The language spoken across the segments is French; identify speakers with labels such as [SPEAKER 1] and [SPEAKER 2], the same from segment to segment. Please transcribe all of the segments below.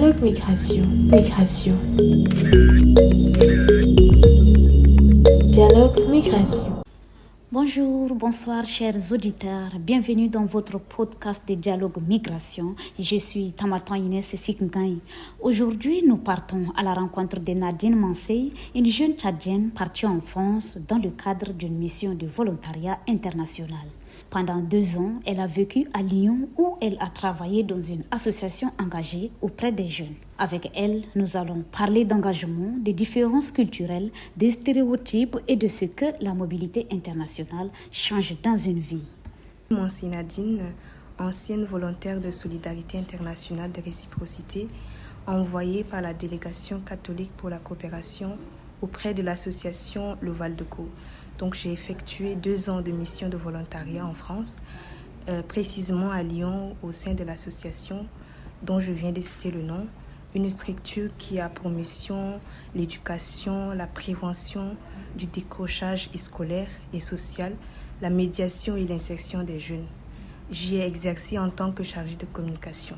[SPEAKER 1] Dialogue Migration. Migration. Dialogue Migration.
[SPEAKER 2] Bonjour, bonsoir chers auditeurs, bienvenue dans votre podcast de Dialogue Migration. Je suis Tamartan Inès Sikngaï. Aujourd'hui, nous partons à la rencontre de Nadine Mansey, une jeune Tchadienne partie en France dans le cadre d'une mission de volontariat international. Pendant 2 ans, elle a vécu à Lyon où elle a travaillé dans une association engagée auprès des jeunes. Avec elle, nous allons parler d'engagement, des différences culturelles, des stéréotypes et de ce que la mobilité internationale change dans une vie.
[SPEAKER 3] Moi, c'est Nadine, ancienne volontaire de solidarité internationale de réciprocité, envoyée par la délégation catholique pour la coopération auprès de l'association Le Val de Caux. Donc j'ai effectué 2 ans de mission de volontariat en France, précisément à Lyon au sein de l'association dont je viens de citer le nom, une structure qui a pour mission l'éducation, la prévention du décrochage scolaire et social, la médiation et l'insertion des jeunes. J'y ai exercé en tant que chargée de communication.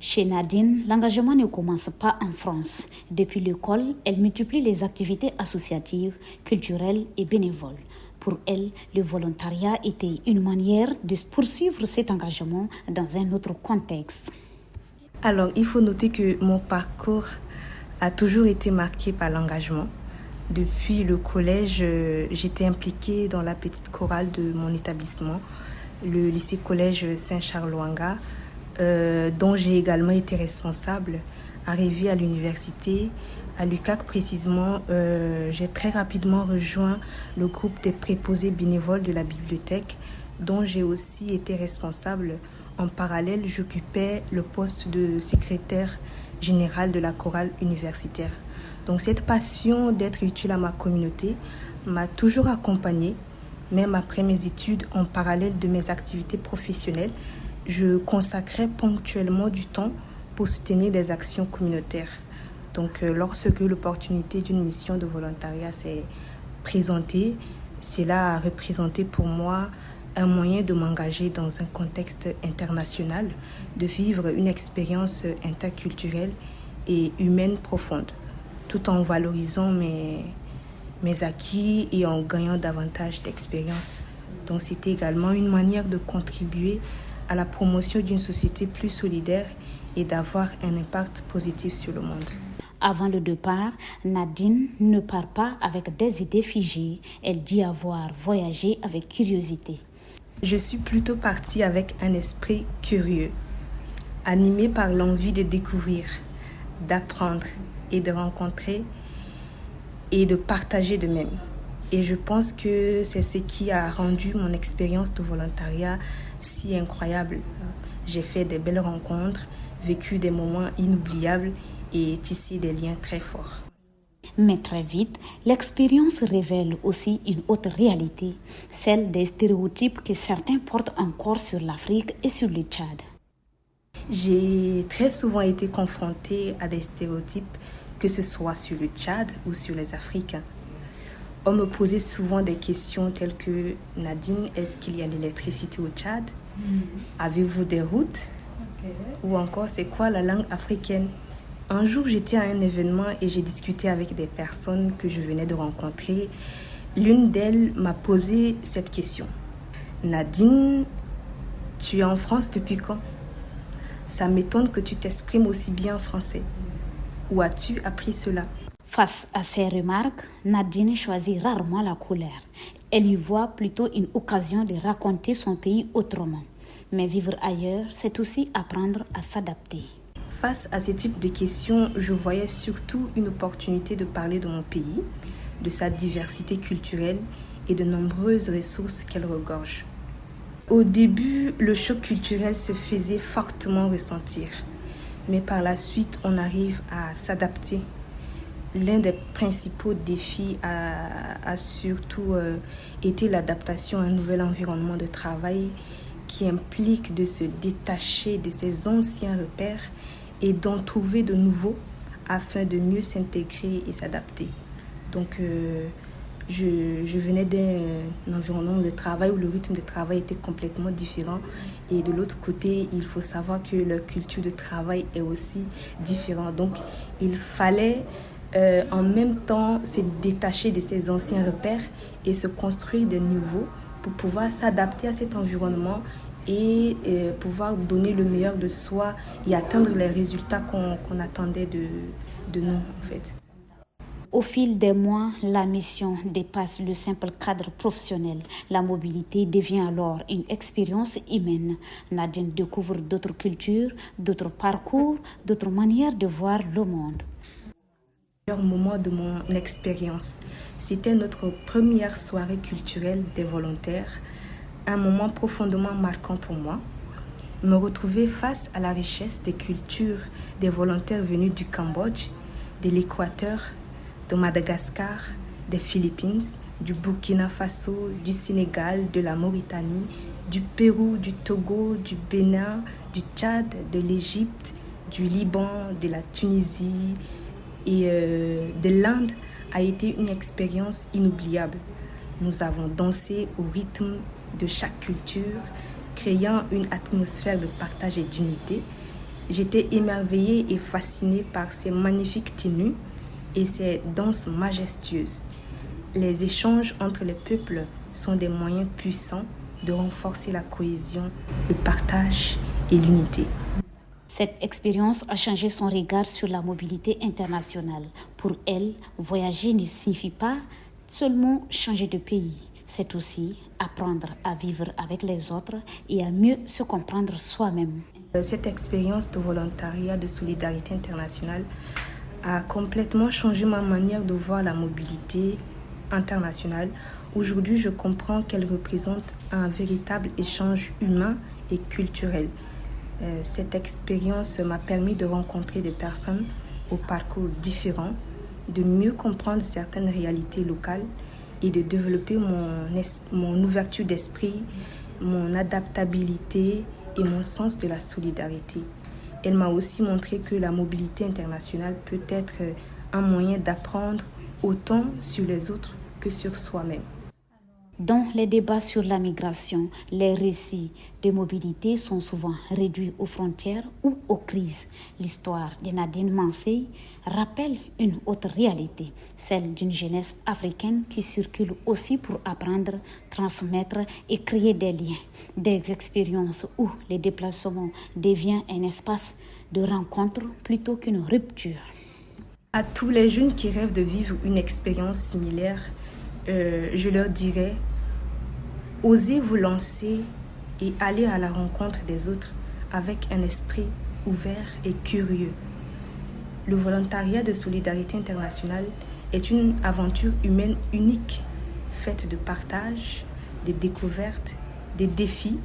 [SPEAKER 2] Chez Nadine, l'engagement ne commence pas en France. Depuis l'école, elle multiplie les activités associatives, culturelles et bénévoles. Pour elle, le volontariat était une manière de poursuivre cet engagement dans un autre contexte.
[SPEAKER 3] Alors, il faut noter que mon parcours a toujours été marqué par l'engagement. Depuis le collège, j'étais impliquée dans la petite chorale de mon établissement, le lycée-collège Saint-Charles-Ouanga, dont j'ai également été responsable. Arrivée à l'université, à l'UCAC précisément, j'ai très rapidement rejoint le groupe des préposés bénévoles de la bibliothèque, dont j'ai aussi été responsable. En parallèle, j'occupais le poste de secrétaire général de la chorale universitaire. Donc cette passion d'être utile à ma communauté m'a toujours accompagnée, même après mes études, en parallèle de mes activités professionnelles. Je consacrais ponctuellement du temps pour soutenir des actions communautaires. Donc, lorsque l'opportunité d'une mission de volontariat s'est présentée, cela a représenté pour moi un moyen de m'engager dans un contexte international, de vivre une expérience interculturelle et humaine profonde, tout en valorisant mes acquis et en gagnant davantage d'expérience. Donc, c'était également une manière de contribuer à la promotion d'une société plus solidaire et d'avoir un impact positif sur le monde.
[SPEAKER 2] Avant le départ, Nadine ne part pas avec des idées figées. Elle dit avoir voyagé avec curiosité.
[SPEAKER 3] Je suis plutôt partie avec un esprit curieux, animé par l'envie de découvrir, d'apprendre et de rencontrer et de partager de même. Et je pense que c'est ce qui a rendu mon expérience de volontariat si incroyable. J'ai fait des belles rencontres, vécu des moments inoubliables et tissé des liens très forts.
[SPEAKER 2] Mais très vite, l'expérience révèle aussi une autre réalité, celle des stéréotypes que certains portent encore sur l'Afrique et sur le Tchad.
[SPEAKER 3] J'ai très souvent été confrontée à des stéréotypes, que ce soit sur le Tchad ou sur les Africains. On me posait souvent des questions telles que « Nadine, est-ce qu'il y a l'électricité au Tchad ? Avez-vous des routes ? Ou encore, c'est quoi la langue africaine ?» Un jour, j'étais à un événement et j'ai discuté avec des personnes que je venais de rencontrer. L'une d'elles m'a posé cette question. « Nadine, tu es en France depuis quand ? Ça m'étonne que tu t'exprimes aussi bien en français. Où as-tu appris cela ? »
[SPEAKER 2] Face à ces remarques, Nadine choisit rarement la colère. Elle y voit plutôt une occasion de raconter son pays autrement. Mais vivre ailleurs, c'est aussi apprendre à s'adapter.
[SPEAKER 3] Face à ce type de questions, je voyais surtout une opportunité de parler de mon pays, de sa diversité culturelle et de nombreuses ressources qu'elle regorge. Au début, le choc culturel se faisait fortement ressentir. Mais par la suite, on arrive à s'adapter. L'un des principaux défis a surtout été l'adaptation à un nouvel environnement de travail qui implique de se détacher de ses anciens repères et d'en trouver de nouveaux afin de mieux s'intégrer et s'adapter. Donc, Je venais d'un environnement de travail où le rythme de travail était complètement différent. Et de l'autre côté, il faut savoir que leur culture de travail est aussi différente. Donc, il fallait en même temps se détacher de ses anciens repères et se construire de nouveaux pour pouvoir s'adapter à cet environnement et pouvoir donner le meilleur de soi et atteindre les résultats qu'on attendait de nous, en fait.
[SPEAKER 2] Au fil des mois, la mission dépasse le simple cadre professionnel. La mobilité devient alors une expérience humaine. Nadine découvre d'autres cultures, d'autres parcours, d'autres manières de voir le monde.
[SPEAKER 3] Le meilleur moment de mon expérience, c'était notre première soirée culturelle des volontaires, un moment profondément marquant pour moi. Me retrouver face à la richesse des cultures des volontaires venus du Cambodge, de l'Équateur, de Madagascar, des Philippines, du Burkina Faso, du Sénégal, de la Mauritanie, du Pérou, du Togo, du Bénin, du Tchad, de l'Égypte, du Liban, de la Tunisie et de l'Inde a été une expérience inoubliable. Nous avons dansé au rythme de chaque culture, créant une atmosphère de partage et d'unité. J'étais émerveillée et fascinée par ces magnifiques tenues et ces danses majestueuses. Les échanges entre les peuples sont des moyens puissants de renforcer la cohésion, le partage et l'unité.
[SPEAKER 2] Cette expérience a changé son regard sur la mobilité internationale. Pour elle, voyager ne signifie pas seulement changer de pays. C'est aussi apprendre à vivre avec les autres et à mieux se comprendre soi-même.
[SPEAKER 3] Cette expérience de volontariat de solidarité internationale a complètement changé ma manière de voir la mobilité internationale. Aujourd'hui, je comprends qu'elle représente un véritable échange humain et culturel. Cette expérience m'a permis de rencontrer des personnes au parcours différents, de mieux comprendre certaines réalités locales et de développer mon ouverture d'esprit, mon adaptabilité et mon sens de la solidarité. Elle m'a aussi montré que la mobilité internationale peut être un moyen d'apprendre autant sur les autres que sur soi-même.
[SPEAKER 2] Dans les débats sur la migration, les récits de mobilité sont souvent réduits aux frontières ou aux crises. L'histoire de Nadine Mansey rappelle une autre réalité, celle d'une jeunesse africaine qui circule aussi pour apprendre, transmettre et créer des liens, des expériences où le déplacement devient un espace de rencontre plutôt qu'une rupture.
[SPEAKER 3] À tous les jeunes qui rêvent de vivre une expérience similaire, je leur dirais: osez vous lancer et aller à la rencontre des autres avec un esprit ouvert et curieux. Le volontariat de solidarité internationale est une aventure humaine unique, faite de partage, de découvertes, de défis,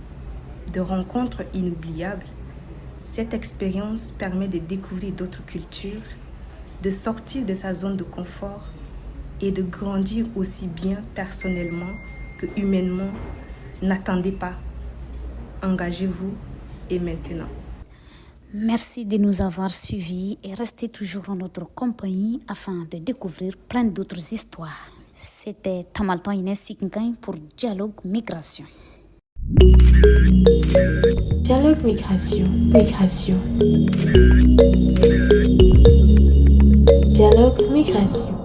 [SPEAKER 3] de rencontres inoubliables. Cette expérience permet de découvrir d'autres cultures, de sortir de sa zone de confort et de grandir aussi bien personnellement que humainement. N'attendez pas. Engagez-vous et maintenant.
[SPEAKER 2] Merci de nous avoir suivis et restez toujours en notre compagnie afin de découvrir plein d'autres histoires. C'était Tamaltan Inès Sikngain pour Dialogue Migration.
[SPEAKER 1] Dialogue Migration. Migration. Dialogue Migration.